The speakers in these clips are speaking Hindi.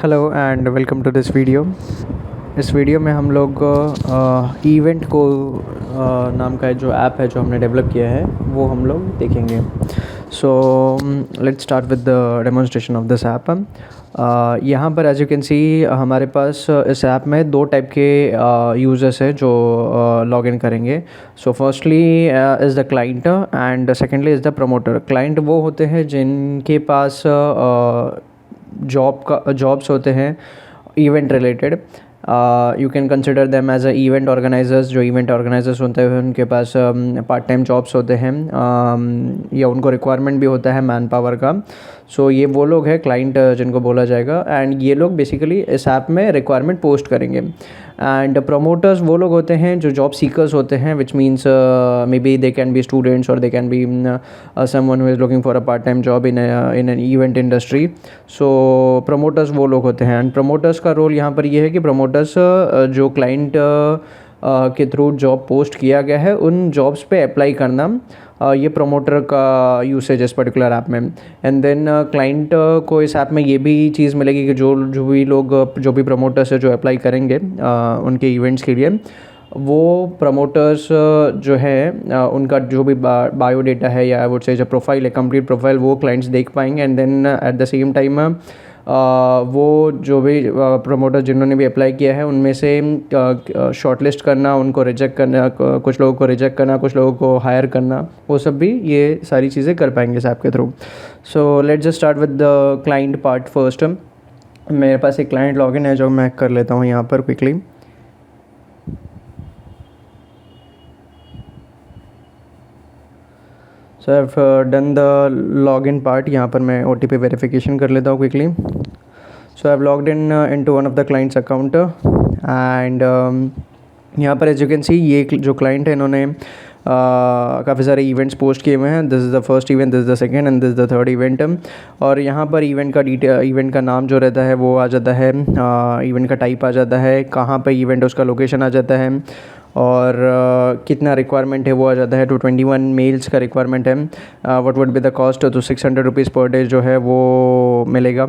Hello and welcome to this video. इस वीडियो में हम लोग इवेंट को नाम का जो ऐप है जो हमने डेवलप किया है वो हम लोग देखेंगे। So let's start with the demonstration of this app. यहाँ पर एज यू कैन सी हमारे पास इस ऐप में दो टाइप के यूज़र्स है जो लॉग इन करेंगे। So firstly is the client and secondly is the promoter. Client वो होते हैं जिनके पास जॉब्स होते हैं event related. You can consider them as a event organisers. जो इवेंट ऑर्गेनाइजर्स होते हैं उनके पास पार्ट टाइम जॉब्स होते हैं या उनको रिक्वायरमेंट भी होता है मैन पावर का। सो ये वो लोग हैं क्लाइंट जिनको बोला जाएगा, एंड ये लोग बेसिकली इस ऐप में रिक्वायरमेंट पोस्ट करेंगे। एंड प्रमोटर्स वो लोग होते हैं जो जॉब सीकर्स होते हैं, which means maybe they can be students और they can be someone who is looking for a part time job in an event industry. So promoters वो लोग होते हैं, एंड प्रमोटर्स का रोल यहाँ पर ये है कि प्रमोटर्स जो क्लाइंट के थ्रू जॉब पोस्ट किया गया है उन जॉब्स पे अप्लाई करना, ये प्रमोटर का यूसेज इस पर्टिकुलर ऐप में। एंड देन क्लाइंट को इस ऐप में ये भी चीज़ मिलेगी कि जो भी लोग जो भी प्रमोटर्स है जो अप्लाई करेंगे उनके इवेंट्स के लिए, वो प्रमोटर्स जो है उनका जो भी बायोडेटा है या आई वुड से जो प्रोफाइल है, कंप्लीट प्रोफाइल, वो क्लाइंट्स देख पाएंगे। And then at the same time वो जो भी प्रमोटर जिन्होंने भी अप्लाई किया है उनमें से शॉर्टलिस्ट करना, उनको रिजेक्ट करना, कुछ लोगों को रिजेक्ट करना, कुछ लोगों को हायर करना, वो सब भी ये सारी चीज़ें कर पाएंगे इस ऐप के through. So let's just start with the client part first. मेरे पास एक क्लाइंट लॉगिन है जो मैं कर लेता हूँ यहाँ पर quickly. So I have done the login part. यहाँ पर मैं OTP वेरिफिकेशन कर लेता हूँ quickly. So I have logged in into one of the clients account and यहाँ पर एज यू कैन सी ये जो क्लाइंट है इन्होंने काफ़ी सारे इवेंट्स पोस्ट किए हुए हैं। This is the first event, this is the second and this is the third event. और यहाँ पर इवेंट का नाम जो रहता है वो आ जाता है, इवेंट का टाइप आ जाता है, कहाँ पर इवेंट उसका लोकेशन आ जाता है, और कितना रिक्वायरमेंट है वो आ जाता है। 21 मेल्स का रिक्वायरमेंट है। What would be the cost, तो 600 रुपीज़ पर डे जो है वो मिलेगा।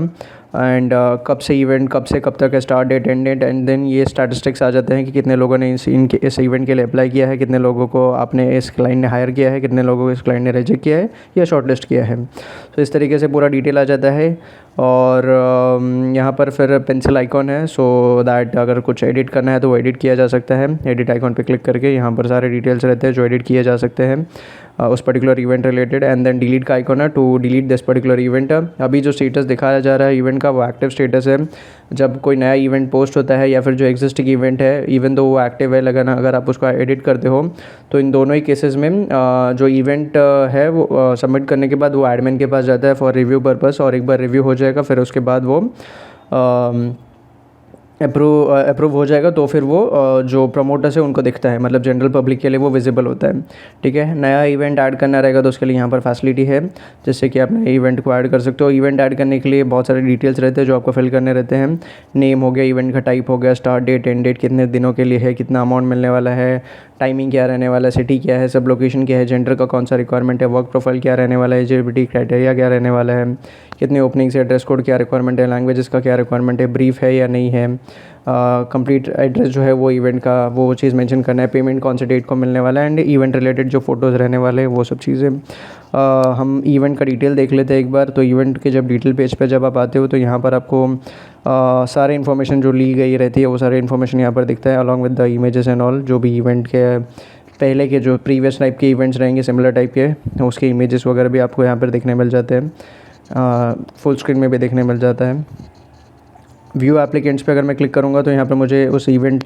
एंड कब से इवेंट, कब से कब तक है, start date, end date, and then ये स्टैटिस्टिक्स आ जाते हैं कि कितने लोगों ने इस इवेंट के लिए अप्लाई किया है, कितने लोगों को आपने इस क्लाइंट ने हायर किया है, कितने लोगों को इस क्लाइंट ने रिजेक्ट किया है या शॉर्टलिस्ट किया है। तो इस तरीके से पूरा डिटेल आ जाता है। और यहाँ पर फिर पेंसिल आइकॉन है, सो दैट अगर कुछ एडिट करना है तो वो एडिट किया जा सकता है। एडिट आइकॉन पे क्लिक करके यहाँ पर सारे डिटेल्स रहते हैं जो एडिट किए जा सकते हैं उस particular event related. And then delete का आइकॉन है to delete this particular event. अभी जो स्टेटस दिखाया जा रहा है इवेंट का वो एक्टिव स्टेटस है। जब कोई नया इवेंट पोस्ट होता है या फिर जो एग्जिस्टिंग इवेंट है, इवन दो वो एक्टिव है, लगना अगर आप उसको एडिट करते हो तो इन दोनों ही केसेस में जो इवेंट है वो सबमिट करने के बाद वो एडमिन के पास जाता है फॉर रिव्यू पर्पस, और एक बार रिव्यू हो जाएगा फिर उसके बाद वो अप्रूव हो जाएगा। तो फिर वो जो प्रमोटर्स है उनको दिखता है, मतलब जनरल पब्लिक के लिए वो विजिबल होता है। ठीक है, नया इवेंट ऐड करना रहेगा तो उसके लिए यहाँ पर फैसिलिटी है जिससे कि आप नए इवेंट को ऐड कर सकते हो। इवेंट ऐड करने के लिए बहुत सारे डिटेल्स रहते हैं जो आपको फिल करने रहते हैं। नेम हो गया, इवेंट का टाइप हो गया, स्टार्ट डेट, एंड डेट, कितने दिनों के लिए है, कितना अमाउंट मिलने वाला है, टाइमिंग क्या रहने वाला है, सिटी क्या है, सब लोकेशन क्या है, जेंडर का कौन सा रिक्वायरमेंट है, वर्क प्रोफाइल क्या रहने वाला है, एलिजिबिलिटी क्राइटेरिया क्या रहने वाला है, कितने ओपनिंग्स है, ड्रेस कोड क्या रिक्वायरमेंट है, लैंग्वेजेस का क्या रिक्वायरमेंट है, ब्रीफ है या नहीं है, कंप्लीट एड्रेस जो है वो इवेंट का वो चीज़ मेंशन करना है, पेमेंट कौन से डेट को मिलने वाला है, एंड इवेंट रिलेटेड जो फ़ोटोज़ रहने वाले हैं वो सब चीज़ें। हम इवेंट का डिटेल देख लेते हैं एक बार। तो इवेंट के जब डिटेल पेज पे जब आप आते हो तो यहाँ पर आपको सारे इन्फॉर्मेशन जो ली गई रहती है वो सारे इन्फॉर्मेशन यहाँ पर दिखता है along with the images and all. जो भी इवेंट के पहले के जो प्रीवियस टाइप के इवेंट्स रहेंगे सिमिलर टाइप के, उसके इमेजेस वगैरह भी आपको यहाँ पर देखने मिल जाते हैं, फुल स्क्रीन में भी देखने मिल जाता है। व्यू एप्लीकेंट्स पे अगर मैं क्लिक करूँगा तो यहाँ पर मुझे उस इवेंट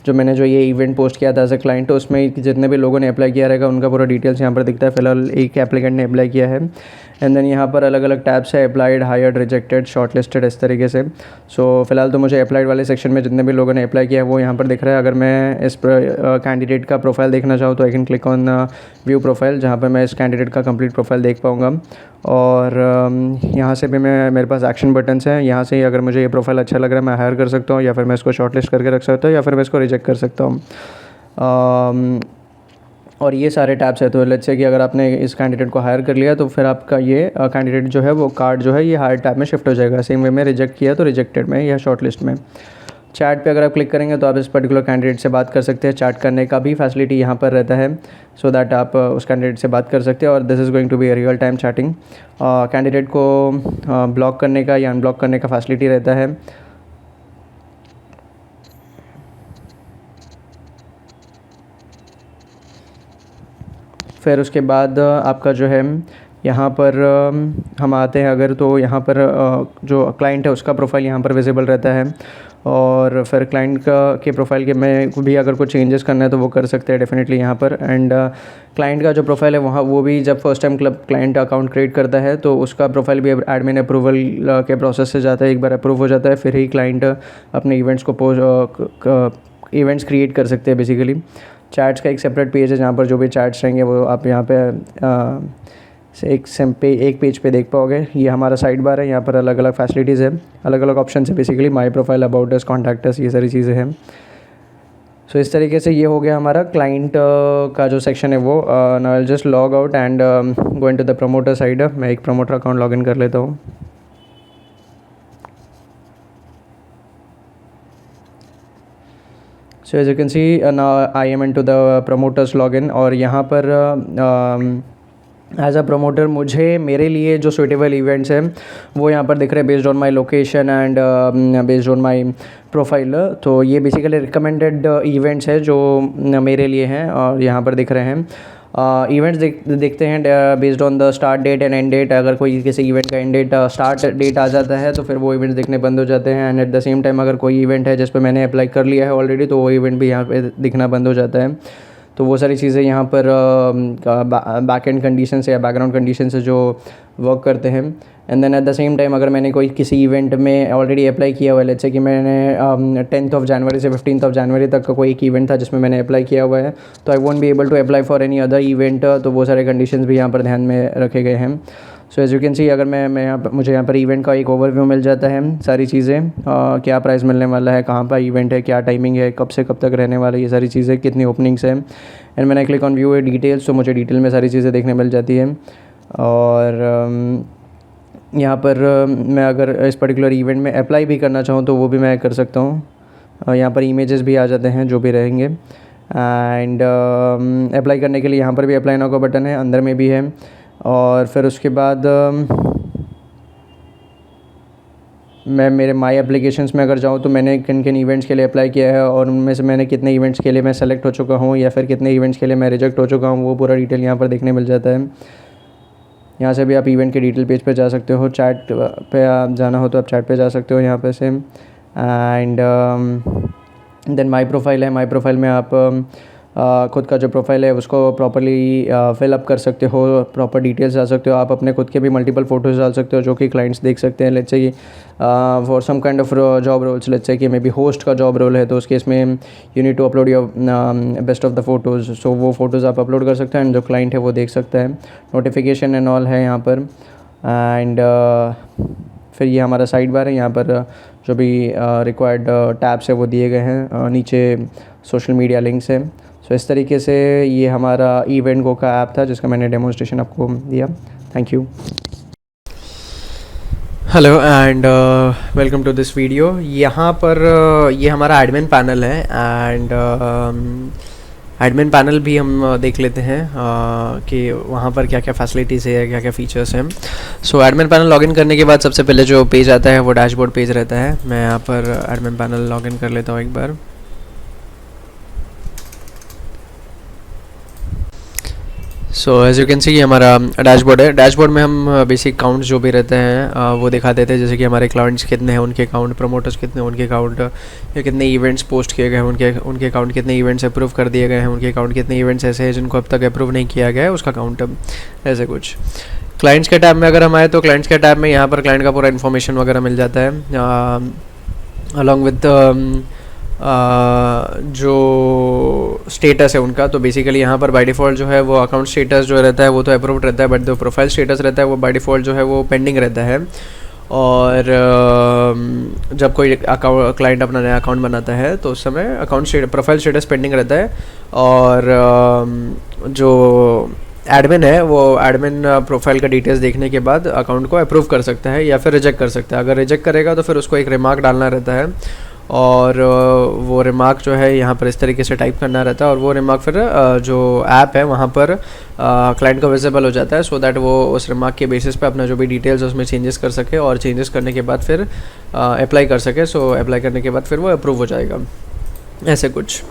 जो मैंने जो ये इवेंट पोस्ट किया था एज अ क्लाइंट, तो उसमें जितने भी लोगों ने अप्लाई किया रहेगा उनका पूरा डिटेल्स यहाँ पर दिखता है। फिलहाल एक एप्लीकेंट ने अप्लाई किया है। एंड देन यहाँ पर अलग अलग टैब्स है, अप्लाइड, हायर्ड, रिजेक्टेड, शॉर्टलिस्टेड, इस तरीके से। सो फिलहाल तो मुझे अप्लाइड वाले सेक्शन में जितने भी लोगों ने अप्लाई किया है वो यहाँ पर दिख रहा है। अगर मैं इस कैंडिडेट का प्रोफाइल देखना चाहूँ तो I can click on view profile, जहाँ पर मैं इस कैंडिडेट का कंप्लीट प्रोफाइल देख पाऊँगा। और यहाँ से भी मेरे पास एक्शन बटन्स हैं। यहाँ से अगर मुझे ये प्रोफाइल अच्छा लग रहा है मैं हायर कर सकता हूँ, या फिर मैं इसको शॉर्टलिस्ट करके रख सकता हूँ, या फिर मैं इसको रिजेक्ट कर सकता हूँ। और ये सारे टैब्स है। तो लेट्स से कि अगर आपने इस कैंडिडेट को हायर कर लिया तो फिर आपका ये कैंडिडेट जो है वो कार्ड जो है ये हायर टैब में शिफ्ट हो जाएगा। सेम वे में रिजेक्ट किया तो रिजेक्टेड में या शॉर्ट लिस्ट में। चैट पे अगर आप क्लिक करेंगे तो आप इस पर्टिकुलर कैंडिडेट से बात कर सकते हैं। चैट करने का भी फैसिलिटी यहाँ पर रहता है, सो दैट आप उस कैंडिडेट से बात कर सकते हैं। और this is going to be real time chatting. Candidate को ब्लॉक करने का या अनब्लॉक करने का फैसिलिटी रहता है। फिर उसके बाद आपका जो है यहाँ पर हम आते हैं अगर, तो यहाँ पर जो क्लाइंट है उसका प्रोफाइल यहाँ पर विजिबल रहता है। और फिर क्लाइंट के प्रोफाइल के में भी अगर कुछ चेंजेस करना है तो वो कर सकते हैं डेफिनेटली यहाँ पर। एंड क्लाइंट का जो प्रोफाइल है वहाँ वो भी जब first time client account create करता है तो उसका प्रोफाइल भी एडमिन अप्रूवल के प्रोसेस से जाता है। एक बार अप्रूव हो जाता है फिर ही क्लाइंट अपने इवेंट्स को इवेंट्स क्रिएट कर सकते हैं बेसिकली। चैट्स का एक सेपरेट पेज है जहाँ पर जो भी चैट्स रहेंगे वो आप यहाँ पे एक पेज पे देख पाओगे। ये हमारा साइड बार है, यहाँ पर अलग अलग फैसिलिटीज़ है, अलग अलग ऑप्शन है basically. My profile, about us, contact us, ये सारी चीज़ें हैं। सो इस तरीके से ये हो गया हमारा क्लाइंट का जो सेक्शन है वो। Now I just log out and go into the promoter side. मैं एक प्रमोटर अकाउंट लॉग इन कर लेता हूँ। So as you can see now I am into the promoters login. और यहाँ पर एज अ प्रमोटर मुझे मेरे लिए जो सूटेबल इवेंट्स हैं वो यहाँ पर दिख रहे हैं based on my location and based on my profile. तो ये बेसिकली रिकमेंडेड इवेंट्स है जो मेरे लिए हैं और यहाँ पर दिख रहे हैं। इवेंट्स देखते हैं based on the start date and end date. अगर कोई किसी इवेंट का एंड डेट स्टार्ट डेट आ जाता है तो फिर वो इवेंट्स दिखने बंद हो जाते हैं। And eight the same time अगर कोई इवेंट है जिस पर मैंने अप्लाई कर लिया है ऑलरेडी तो वो इवेंट भी यहाँ पे दिखना बंद हो जाता है। तो वो सारी चीज़ें यहाँ पर बैक एंड कंडीशन से या बैकग्राउंड कंडीशन से जो वर्क करते हैं। And then at the same time अगर मैंने कोई किसी इवेंट में ऑलरेडी अप्लाई किया हुआ है, लेट्स से कि मैंने 10th जनवरी से 15th जनवरी तक का कोई एक इवेंट था जिसमें मैंने अप्लाई किया हुआ है, तो I won't be able to apply for any other event. तो वो सारे कंडीशंस भी यहाँ पर ध्यान में रखे गए हैं। सो एज़ यू कैन सी अगर मैं मुझे यहाँ पर इवेंट का एक ओवरव्यू मिल जाता है, सारी चीज़ें क्या प्राइस मिलने वाला है, कहाँ पर इवेंट है, क्या टाइमिंग है, कब से कब तक रहने वाला है, ये सारी चीज़ें, कितनी ओपनिंग्स हैं। एंड मैंने क्लिक ऑन व्यू डिटेल्स तो मुझे डिटेल में सारी चीज़ें देखने मिल जाती है। और यहाँ पर मैं अगर इस पर्टिकुलर इवेंट में अप्लाई भी करना चाहूँ तो वो भी मैं कर सकता हूँ। यहाँ पर इमेजेस भी आ जाते हैं जो भी रहेंगे। एंड अप्लाई करने के लिए यहाँ पर भी अप्लाई नाउ का बटन है, अंदर में भी है। और फिर उसके बाद मैं मेरे माई एप्लीकेशंस में अगर जाऊँ तो मैंने किन किन इवेंट्स के लिए अप्लाई किया है और उनमें से मैंने कितने इवेंट्स के लिए मैं सेलेक्ट हो चुका हूँ या फिर कितने इवेंट्स के लिए मैं रिजेक्ट हो चुका हूँ, वो पूरा डिटेल यहाँ पर देखने मिल जाता है। यहाँ से भी आप इवेंट के डिटेल पेज पे जा सकते हो। चैट पे आप जाना हो तो आप चैट पे जा सकते हो यहाँ पे से। एंड देन माई प्रोफाइल है, माई प्रोफाइल में आप खुद का जो प्रोफाइल है उसको प्रॉपर्ली फिल अप कर सकते हो, प्रॉपर डिटेल्स डाल सकते हो। आप अपने खुद के भी मल्टीपल फ़ोटोज़ डाल सकते हो जो कि क्लाइंट्स देख सकते हैं। Let's say for some kind of job roles, let's say कि मे बी होस्ट का जॉब रोल है तो उस केस में you need to upload your best of the photos. So वो फ़ोटोज़ आप अपलोड कर सकते हैं एंड जो क्लाइंट है वो देख सकता है। नोटिफिकेशन एंड ऑल है यहाँ पर। एंड फिर ये हमारा साइड बार है, यहाँ पर जो भी रिक्वायर्ड टैब्स है वो दिए गए हैं। नीचे सोशल मीडिया लिंक्स है। सो इस तरीके से ये हमारा इवेंट गो का ऐप था जिसका मैंने डेमोन्स्ट्रेशन आपको दिया। Thank you. Hello and welcome to this video. यहाँ पर ये हमारा एडमिन पैनल है एंड एडमिन पैनल भी हम देख लेते हैं कि वहाँ पर क्या क्या फैसिलिटीज़ है, क्या क्या फ़ीचर्स हैं। सो एडमिन पैनल लॉगिन करने के बाद सबसे पहले जो पेज आता है वो डैशबोर्ड पेज रहता है। मैं यहाँ पर एडमिन पैनल लॉगिन कर लेता हूँ एक बार। So as you can see ये हमारा डैशबोर्ड है। डैशबोर्ड में हम बेसिक काउंट्स जो भी रहते हैं वो दिखा देते हैं, जैसे कि हमारे क्लाइंट्स कितने हैं उनके काउंट, प्रमोटर्स कितने हैं उनके काउंट, या कितने इवेंट्स पोस्ट किए गए हैं उनके काउंट, कितने इवेंट्स अप्रूव कर दिए गए हैं उनके काउंट, कितने इवेंट्स ऐसे हैं जिनको अब तक अप्रूव नहीं किया गया है उसका काउंट, ऐसे कुछ। क्लाइंट्स के टैब में अगर हम आए तो क्लाइंट्स के टैब में यहाँ पर क्लाइंट का पूरा इन्फॉर्मेशन वगैरह मिल जाता है अलॉन्ग विद जो स्टेटस है उनका। तो बेसिकली यहाँ पर बाय डिफ़ॉल्ट जो है वो अकाउंट स्टेटस जो रहता है वो तो अप्रूव्ड रहता है, बट जो प्रोफाइल स्टेटस रहता है वो बाय डिफ़ॉल्ट जो है वो पेंडिंग रहता है। और जब कोई क्लाइंट अपना नया अकाउंट बनाता है तो उस समय अकाउंट प्रोफाइल स्टेटस पेंडिंग रहता है, और जो एडमिन है वो एडमिन प्रोफाइल का डिटेल्स देखने के बाद अकाउंट को अप्रूव कर सकता है या फिर रिजेक्ट कर सकता है। अगर रिजेक्ट करेगा तो फिर उसको एक रिमार्क डालना रहता है, और वो रिमार्क जो है यहाँ पर इस तरीके से टाइप करना रहता है, और वो रिमार्क फिर जो ऐप है वहाँ पर क्लाइंट को विजिबल हो जाता है, सो दैट वो उस रिमार्क के बेसिस पे अपना जो भी डिटेल्स उसमें चेंजेस कर सके, और चेंजेस करने के बाद फिर अप्लाई कर सके। सो अप्लाई करने के बाद फिर वो अप्रूव हो जाएगा, ऐसे कुछ।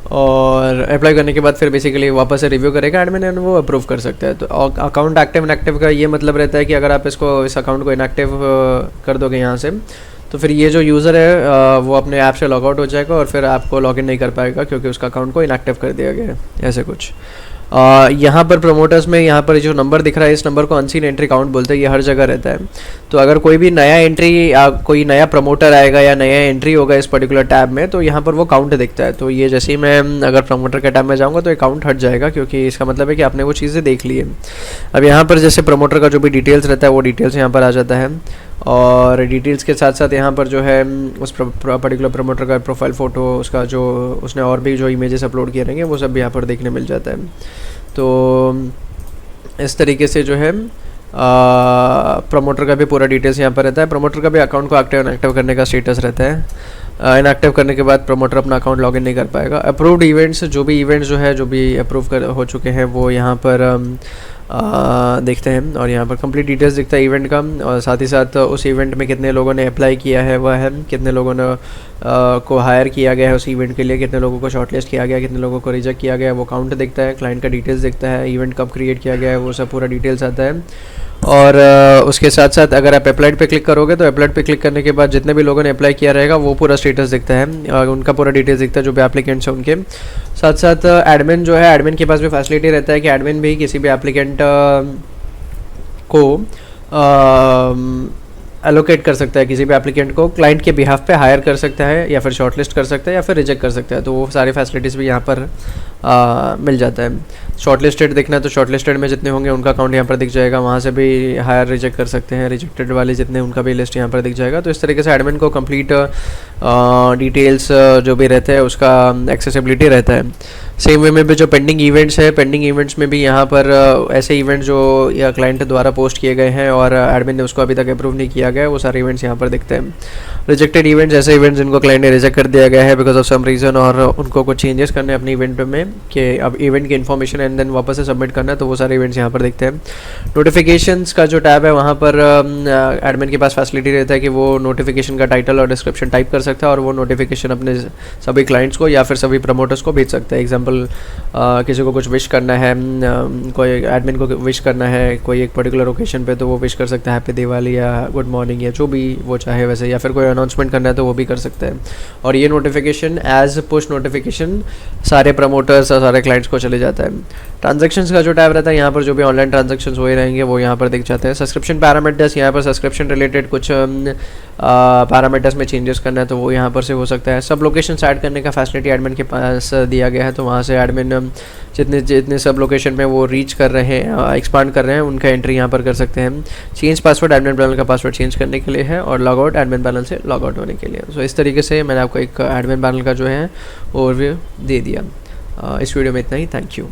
और अप्लाई करने के बाद फिर बेसिकली वापस से रिव्यू करेगा एडमिन एंड वो अप्रूव कर सकता है। तो अकाउंट एक्टिव इनएक्टिव का ये मतलब रहता है कि अगर आप इस अकाउंट को इनएक्टिव कर दोगे यहाँ से, तो फिर ये जो यूज़र है वो अपने ऐप से लॉग आउट हो जाएगा और फिर आपको लॉगिन नहीं कर पाएगा, क्योंकि उसका अकाउंट को इनएक्टिव कर दिया गया है, ऐसे कुछ। यहाँ पर प्रमोटर्स में यहाँ पर जो नंबर दिख रहा है, इस नंबर को अनसीन एंट्री काउंट बोलते हैं, ये हर जगह रहता है। तो अगर कोई भी नया एंट्री या कोई नया प्रमोटर आएगा या नया एंट्री होगा इस पर्टिकुलर टैब में, तो यहाँ पर वो काउंट दिखता है। तो ये जैसे ही मैं अगर प्रमोटर के टैब में जाऊँगा तो ये काउंट हट जाएगा, क्योंकि इसका मतलब है कि आपने वो चीज़ें देख ली है। अब यहाँ पर जैसे प्रमोटर का जो भी डिटेल्स रहता है वो डिटेल्स यहाँ पर आ जाता है, और डिटेल्स के साथ साथ यहाँ पर जो है उस पर्टिकुलर प्रमोटर का प्रोफाइल फ़ोटो, उसका जो उसने और भी जो इमेजेस अपलोड किए रहेंगे वो सब भी यहाँ पर देखने मिल जाता है। तो इस तरीके से जो है प्रमोटर का भी पूरा डिटेल्स यहाँ पर रहता है। प्रमोटर का भी अकाउंट को एक्टिव इनएक्टिव करने का स्टेटस रहता है। इनएक्टिव करने के बाद प्रमोटर अपना अकाउंट लॉगिन नहीं कर पाएगा। अप्रूव्ड इवेंट्स, जो भी इवेंट्स जो है जो भी अप्रूव हो चुके हैं वो यहाँ पर देखते हैं, और यहाँ पर कंप्लीट डिटेल्स दिखता है इवेंट का, और साथ ही साथ उस इवेंट में कितने लोगों ने अप्लाई किया है वह है, कितने लोगों ने को हायर किया गया है उस इवेंट के लिए, कितने लोगों को शॉर्टलिस्ट किया गया, कितने लोगों को रिजेक्ट किया गया है, वो काउंट दिखता है। क्लाइंट का डिटेल्स दिखता है, इवेंट कब क्रिएट किया गया है वो सब पूरा डिटेल्स आता है। और उसके साथ साथ अगर आप अप्लाइड पे क्लिक करोगे तो अप्लाइड पे क्लिक करने के बाद जितने भी लोगों ने अप्लाई किया रहेगा वो पूरा स्टेटस दिखता है, उनका पूरा डिटेल्स दिखता है जो भी एप्लीकेंट्स हैं उनके। साथ साथ एडमिन जो है, एडमिन के पास भी फैसिलिटी रहता है कि एडमिन भी किसी भी एप्लीकेंट को एलोकेट कर सकता है, किसी भी एप्लीकेंट को क्लाइंट के बिहाफ पे हायर कर सकता है, या फिर शॉर्टलिस्ट कर सकता है, या फिर रिजेक्ट कर सकता है। तो वो सारी फैसिलिटीज़ भी यहाँ पर मिल जाता है। शॉर्टलिस्टेड देखना है तो शॉर्टलिस्टेड में जितने होंगे उनका अकाउंट यहाँ पर दिख जाएगा, वहाँ से भी हायर रिजेक्ट कर सकते हैं। रिजेक्टेड वाले जितने उनका भी लिस्ट यहाँ पर दिख जाएगा। तो इस तरीके से एडमिन को कंप्लीट डिटेल्स जो भी रहते हैं उसका एक्सेसिबिलिटी रहता है। सेम वे में भी जो पेंडिंग इवेंट्स है, पेंडिंग इवेंट्स में भी यहाँ पर ऐसे इवेंट्स जो या क्लाइंट द्वारा पोस्ट किए गए हैं और एडमिन ने उसको अभी तक अप्रूव नहीं किया गया है, वो सारे इवेंट्स यहाँ पर दिखते हैं। रिजेक्टेड इवेंट्स, ऐसे इवेंट्स जिनको क्लाइंट ने रिजेक्ट कर दिया गया है बिकॉज ऑफ सम रीज़न, और उनको कुछ चेंजेस करने अपने इवेंट में कि अब इवेंट की इन्फॉर्मेशन एंड देन वापस से सबमिट करना है, तो वो सारे इवेंट्स यहाँ पर दिखते हैं। नोटिफिकेशंस का जो टैब है वहाँ पर एडमिन के पास फैसिलिटी रहता है कि वो नोटिफिकेशन का टाइटल और डिस्क्रिप्शन टाइप कर सकता है, और वो नोटिफिकेशन अपने सभी क्लाइंट्स को या फिर सभी प्रमोटर्स को भेज सकता है। एग्जाम्पल किसी को कुछ विश करना है, कोई एडमिन को विश करना है कोई एक पर्टिकुलर ओकेशन पे, तो वो विश कर सकता है हैप्पी दिवाली या गुड मॉर्निंग या जो भी वो चाहे वैसे, या फिर कोई अनाउंसमेंट करना है तो वो भी कर सकता है। और ये नोटिफिकेशन एज पुश नोटिफिकेशन सारे प्रमोटर्स और सारे क्लाइंट्स को चले जाता है। ट्रांजैक्शंस का जो टैब रहता है यहाँ पर जो भी ऑनलाइन ट्रांजैक्शंस हो रहेंगे वो यहाँ पर दिख जाते हैं। सब्सक्रिप्शन पैरामीटर्स, यहाँ पर सब्सक्रिप्शन रिलेटेड कुछ पैरामीटर्स में चेंजेस करना है तो वो यहाँ पर से हो सकता है। सब लोकेशंस ऐड करने का फैसिलिटी एडमिन के पास दिया गया है, तो वहाँ से एडमिन जितने सब लोकेशन में वो रीच कर रहे हैं, एक्सपांड कर रहे हैं, उनका एंट्री यहाँ पर कर सकते हैं। चेंज पासवर्ड, एडमिन पैनल का पासवर्ड चेंज करने के लिए है, और लॉग आउट एडमिन पैनल से लॉग आउट होने के लिए। सो इस तरीके से मैंने आपको एक एडमिन पैनल का जो है ओवरव्यू दे दिया। इस वीडियो में इतना ही। Thank you.